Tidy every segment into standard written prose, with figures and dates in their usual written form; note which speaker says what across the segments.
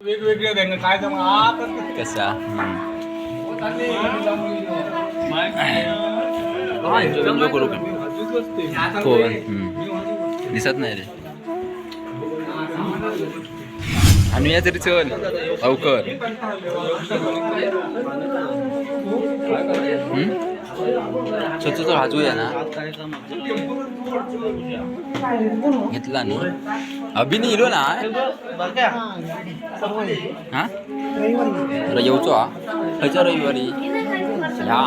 Speaker 1: वेगवेगळे रंग काय
Speaker 2: कसा करू का हो दिसत नाही रे आणि या तरी चल लवकर स्वच्छ तर वाजूया ना घेतला नाही अभिनी इलो ना हा येऊचो हा खयच्या रविवारी ह्या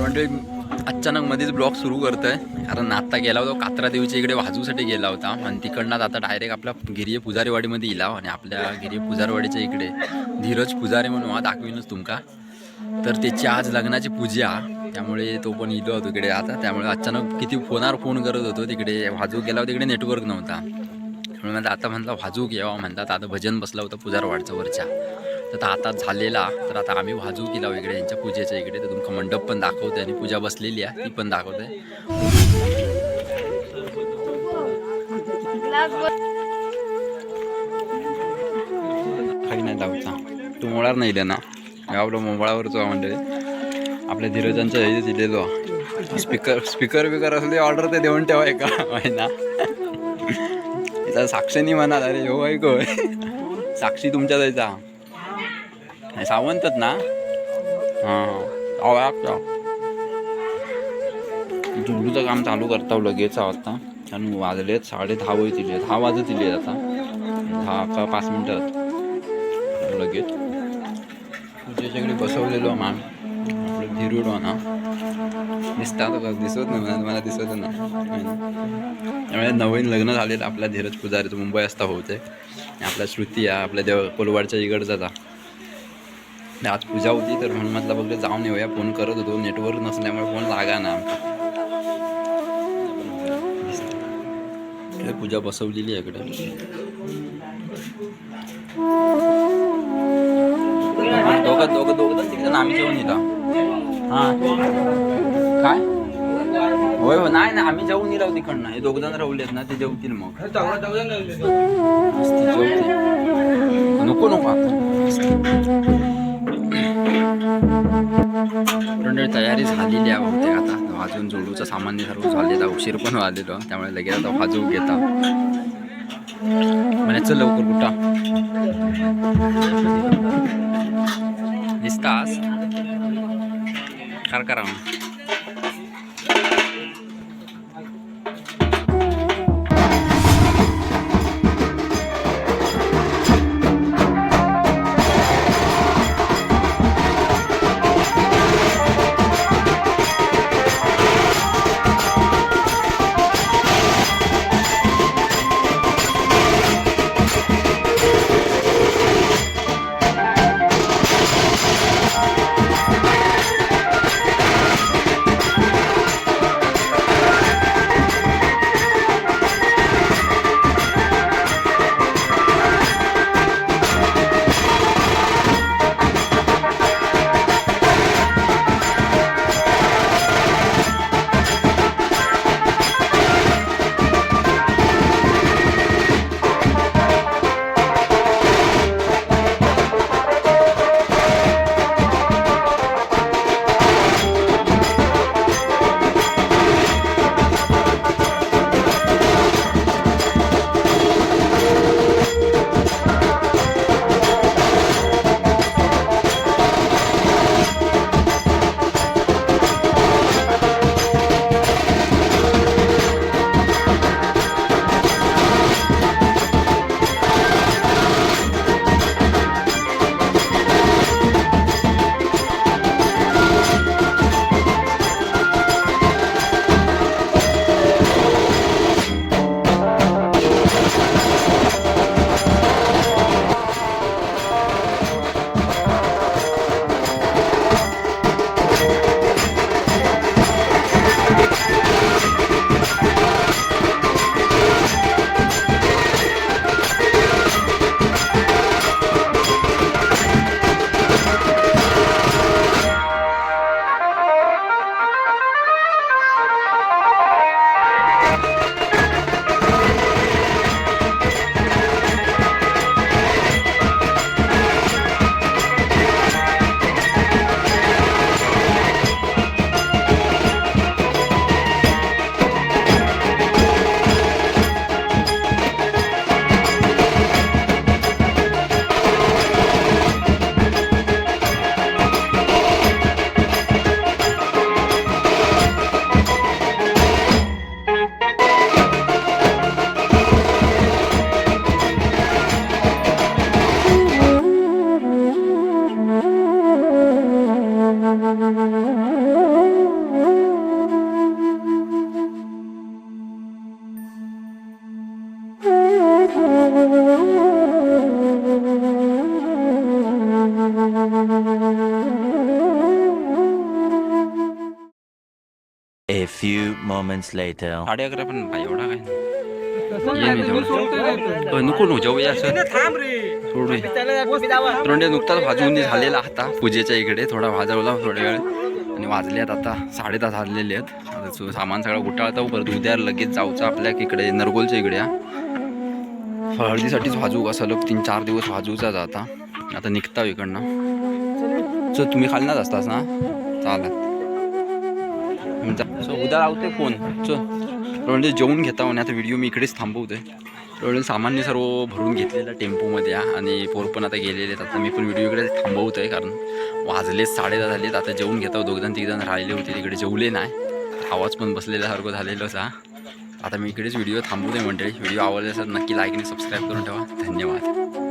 Speaker 2: मंडळी अचानक मध्येच ब्लॉग सुरू करतोय कारण आता गेला होता कात्रा देवीच्या इकडे वाजूसाठी गेला होता आणि तिकडनं आता डायरेक्ट आपल्या गिरिये पुजारीवाडीमध्ये इला आणि आपल्या गिरिये पुजारवाडीच्या इकडे धीरज पुजारी म्हणून हा दाखवीनच तुमका तर त्याची आज लग्नाची पूजा त्यामुळे तो पण इलो होतो तिकडे आता त्यामुळे अचानक किती फोनावर फोन करत होतो तिकडे वाजू गेला होता तिकडे नेटवर्क नव्हता त्यामुळे म्हणतात आता म्हणला वाजू केव्हा म्हणतात आता भजन बसला होता पुजारवाडचा वरच्या तर आता झालेला तर आता आम्ही वाजू केला इकडे यांच्या पूजेच्या इकडे तर तुमका मंडप पण दाखवते आणि पूजा बसलेली आहे ती पण दाखवते काही नाही दाखवता तू मोळार नाही ना आपल्या मोबाळावरच मंडळी आपल्या धीरजांच्या हे दिलेलो स्पीकर बिकर असले ऑर्डर ते देऊन ठेवा एका महिना साक्षीनी म्हणा अरे हो ऐक साक्षी तुमच्या जायचा सावंतच ना हां झुंडूचं काम चालू करता लगेच आता कारण वाजलेत 10:30 होईल 10 वाजत दिले आता 10-5 मिनटात लगेच पूजेच्याकडे बसवलेलो मॅम आपलं धीरुडो ना दिसतात दिसत नाही मला दिसत नाही त्यामुळे नवीन लग्न झालेलं आपल्या धीरज पुजारीचं मुंबई असता होते आपल्या श्रुती आहे आपल्या देव कोलवाडच्या इकडचा आज पूजा होती तर म्हणून म्हटलं बघलं जाऊन येऊया फोन करत होतो नेटवर्क नसल्यामुळे फोन लागा ना आमचा पूजा बसवलेली आहे इकडे दोघं तिकडे आम्ही जेवून येतो हां काय होय हो नाही ना आम्ही जेवून राहू तिकडनं हे दोघं राहुलेत ना ते जेवतील मग नको तयारी झालेली आहे बहुतेक आता वाजून जोडूचं सामान्य सर्व झालेला उशीर पण वाजलेलो त्यामुळे लगेच आता वाजवू घेता म्हणायचं लवकर कुठा दिसतास कार करा
Speaker 1: few moments later.
Speaker 2: 11:30 पण भाई एवढा काय ये मी जेवण नको नको जाऊया असं सोडू तोंडे नुकताच भाजून झालेला आता पूजेच्या इकडे थोडा भाजवला थोड्या वेळ आणि वाजल्यात आता 10:30 झालेले आहेत आता सामान सगळं गुटाळता परत उद्या लगेच जाऊचं आपल्या इकडे नरगोलच्या इकडे हळदीसाठीच भाजू का सलग 3-4 दिवस भाजूचाच आता निघता इकडनं सो तुम्ही खालनाच असतास ना चालत सो उद्या लावते फोन म्हणजे जेवून घेता म्हणे आता व्हिडिओ मी इकडेच थांबवतोय एवढं सामान्य सर्व भरून घेतलेलं टेम्पोमध्ये आणि पोर पण आता गेलेले आहेत आता मी पण व्हिडिओ इकडे थांबवतोय कारण वाजले 10:30 झालेत आता जेवून घेता 2-3 राहिले होते तिकडे जेवले नाही आवाज पण बसलेल्यासारखं झालेलंच आता मी इकडेच व्हिडिओ थांबवतोय मंडळी व्हिडिओ आवडले असेल नक्की लाईक आणि सबस्क्राईब करून ठेवा धन्यवाद.